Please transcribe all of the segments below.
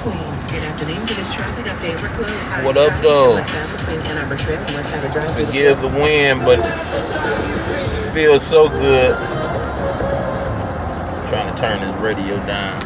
Queens. Good afternoon. To this traffic update, we're closed. What up, though? Westbound between Ann Arbor Trail and West Side Drive. Forgive the wind, but it feels so good. I'm trying to turn this radio down.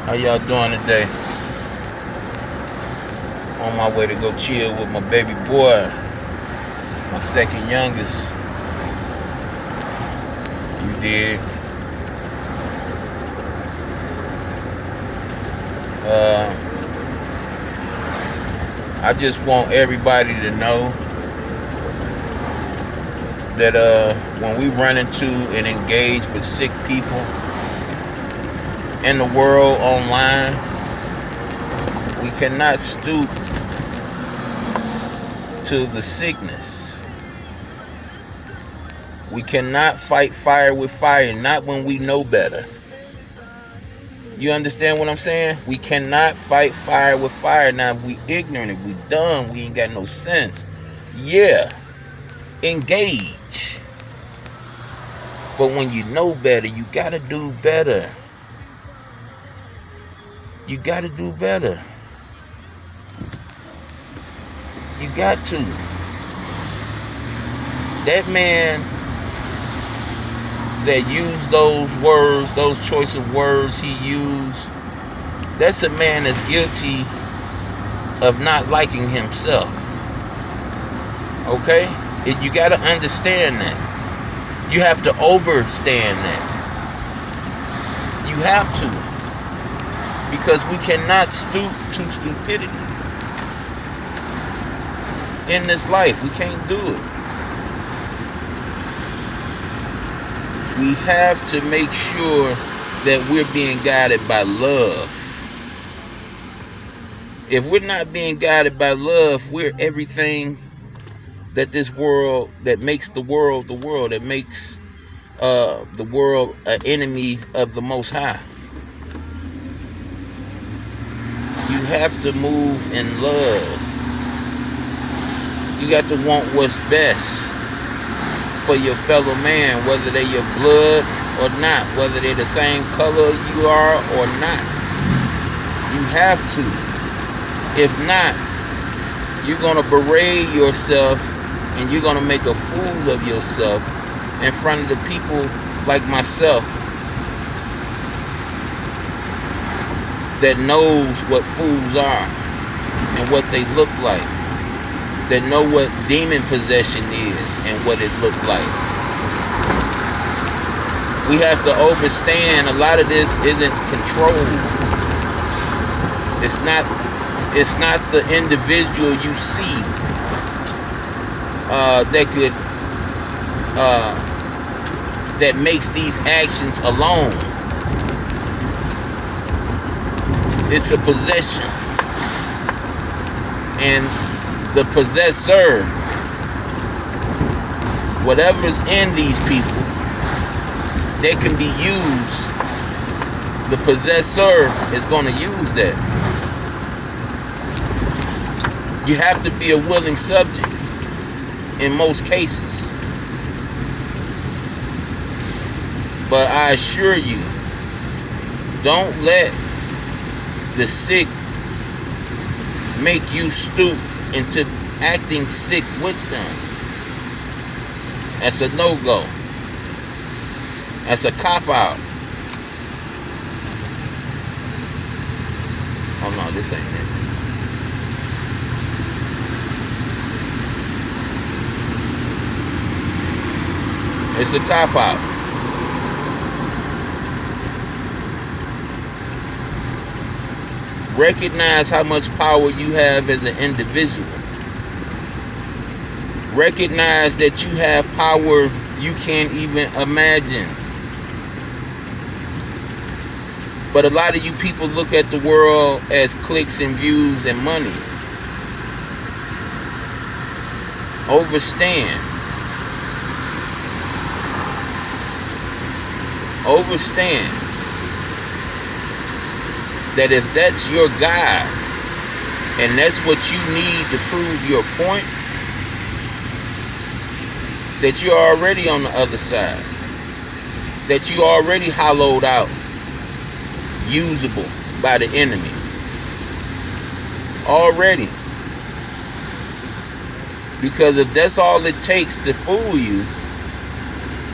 How y'all doing today? On my way to go chill with my baby boy, my second youngest. You did. I just want everybody to know that when we run into and engage with sick people in the world online, we cannot stoop to the sickness. We cannot fight fire with fire, not when we know better. You understand what I'm saying? We cannot fight fire with fire. Now, if we ignorant, if we dumb, we ain't got no sense. Yeah, engage. But when you know better, you gotta do better. You gotta do better. You got to. That man that used those words, those choice of words he used, that's a man that's guilty of not liking himself. Okay? You got to understand that. You have to overstand that. You have to. Because we cannot stoop to stupidity. In this life, we can't do it. We have to make sure that we're being guided by love. If we're not being guided by love, we're everything that this world, that makes the world, that makes the world an enemy of the Most High. You have to move in love. You got to want what's best for your fellow man, whether they're your blood or not, whether they're the same color you are or not. You have to. If not, you're going to berate yourself and you're going to make a fool of yourself in front of the people like myself that knows what fools are and what they look like, that know what demon possession is and what it looked like. We have to understand a lot of this isn't controlled. It's not the individual you see that makes these actions alone. It's a possession. And the possessor, whatever's in these people, they can be used. The possessor is going to use that. You have to be a willing subject in most cases. But I assure you, don't let the sick make you stoop into acting sick with them. That's a no-go. That's a cop-out. Oh no, this ain't it. It's a cop-out. Recognize how much power you have as an individual. Recognize that you have power you can't even imagine. But a lot of you people look at the world as clicks and views and money. Overstand. Overstand that if that's your God and that's what you need to prove your point, that you're already on the other side, that you already hollowed out, usable, by the enemy. Already. Because if that's all it takes to fool you,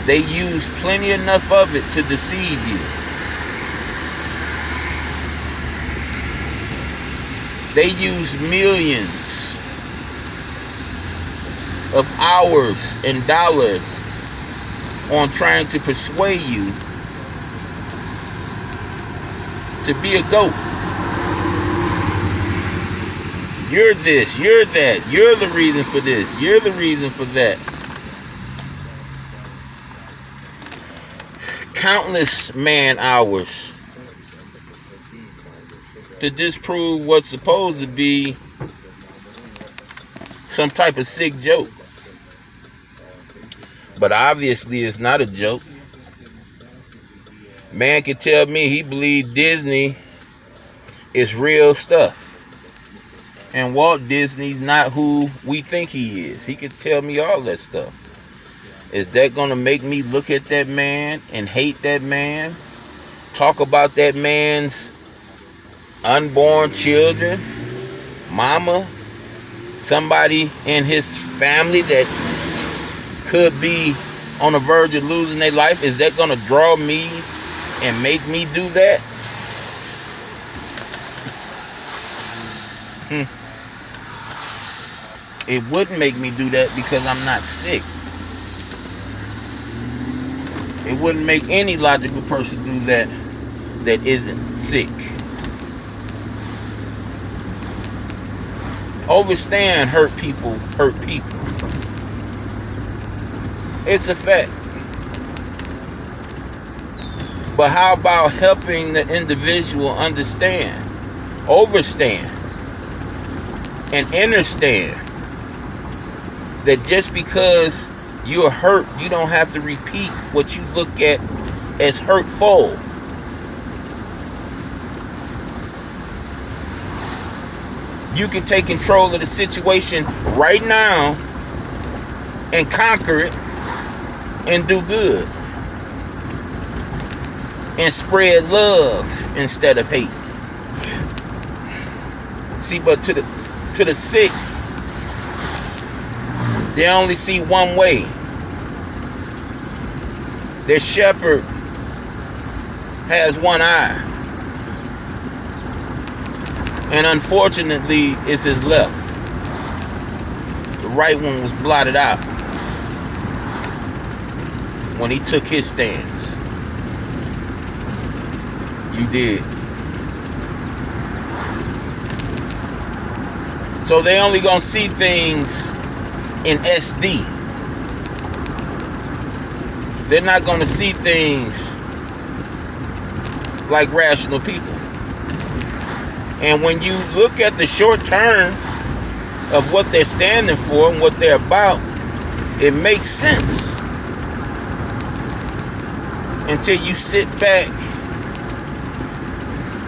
they use plenty enough of it to deceive you. They use millions of hours and dollars on trying to persuade you to be a goat. You're this, you're that, you're the reason for this, you're the reason for that. Countless man hours to disprove what's supposed to be some type of sick joke. But obviously it's not a joke. Man can tell me he believes Disney is real stuff. And Walt Disney's not who we think he is. He could tell me all that stuff. Is that going to make me look at that man and hate that man? Talk about that man's unborn children? Mama? Somebody in his family that could be on the verge of losing their life? Is that going to draw me and make me do that? It wouldn't make me do that because I'm not sick. It wouldn't make any logical person do that that isn't sick. Overstand hurt people hurt people. It's a fact. But how about helping the individual understand, overstand, and understand that just because you're hurt, you don't have to repeat what you look at as hurtful. You can take control of the situation right now and conquer it and do good. And spread love instead of hate. See, but to the sick, they only see one way. Their shepherd has one eye. And unfortunately, it's his left. The right one was blotted out when he took his stance. You did. So they only gonna see things in SD. They're not gonna see things like rational people. And when you look at the short term of what they're standing for and what they're about, it makes sense. Until you sit back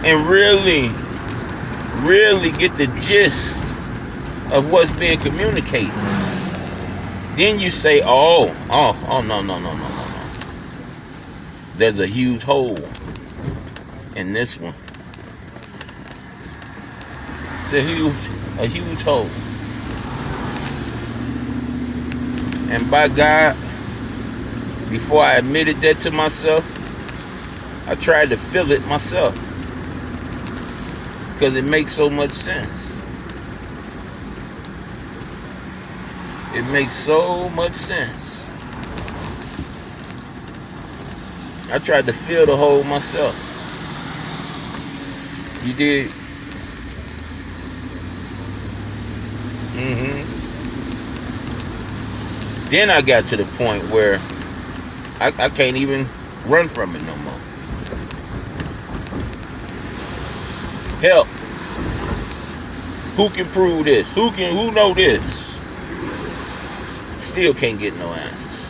and really get the gist of what's being communicated. Then you say, no. There's a huge hole in this one. It's a huge hole. And by God, before I admitted that to myself, I tried to fill it myself. Because it makes so much sense. It makes so much sense. I tried to fill the hole myself. You did. Then I got to the point where I can't even run from it no more. Help. Who can prove this? Who know this? Still can't get no answers.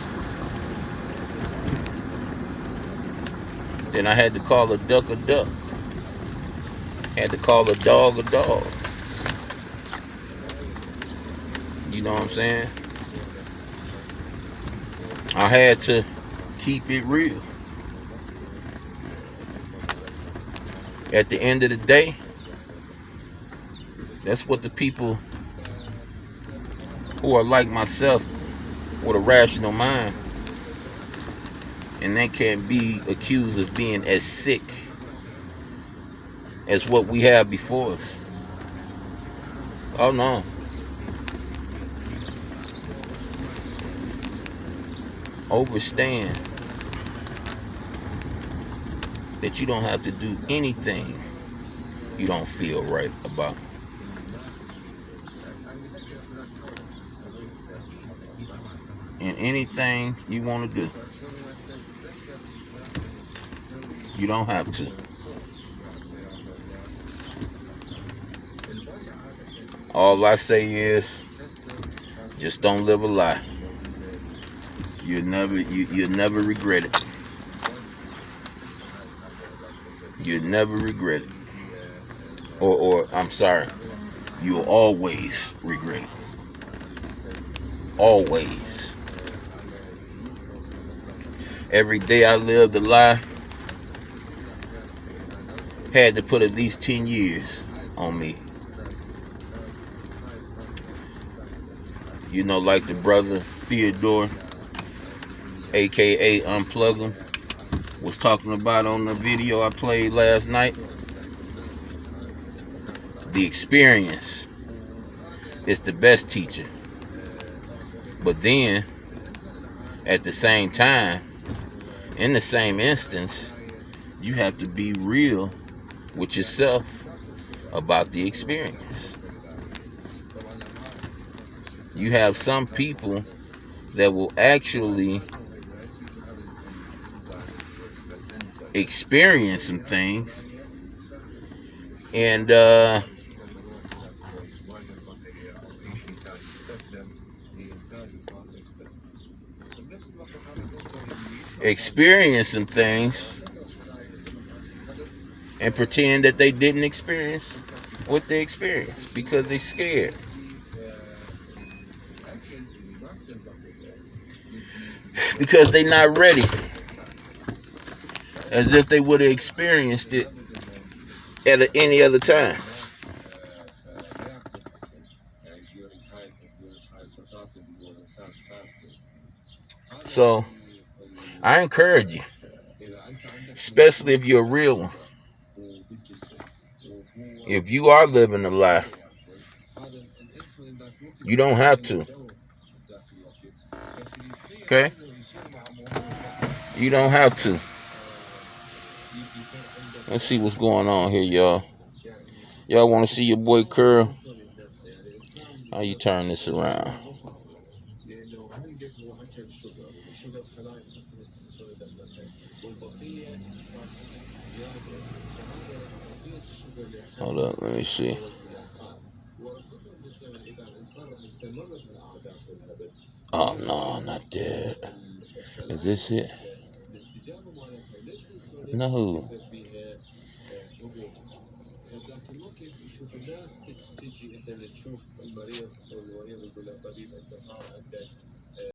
Then I had to call a duck a duck. Had to call a dog a dog. You know what I'm saying? I had to keep it real. At the end of the day, that's what the people who are like myself with a rational mind, and they can't be accused of being as sick as what we have before us. Oh no. Understand that you don't have to do anything you don't feel right about. And anything you want to do, you don't have to. All I say is, just don't live a lie. You'll never regret it. You'll never regret it. Or I'm sorry, you'll always regret it. Always. Every day I lived a lie had to put at least 10 years on me. You know, like the brother Theodore, aka Unplug 'em, was talking about on the video I played last night. The experience is the best teacher. But then, at the same time, in the same instance, you have to be real with yourself about the experience. You have some people that will actually experience some things and and pretend that they didn't experience what they experienced because they're scared. Because they're not ready. As if they would have experienced it at any other time. So, I encourage you, especially if you're a real one. If you are living a lie, you don't have to. Okay? You don't have to. Let's see what's going on here, y'all. Y'all want to see your boy Curl? How you turn this around? Hold up, let me see. Oh no, not that. Is this it? No.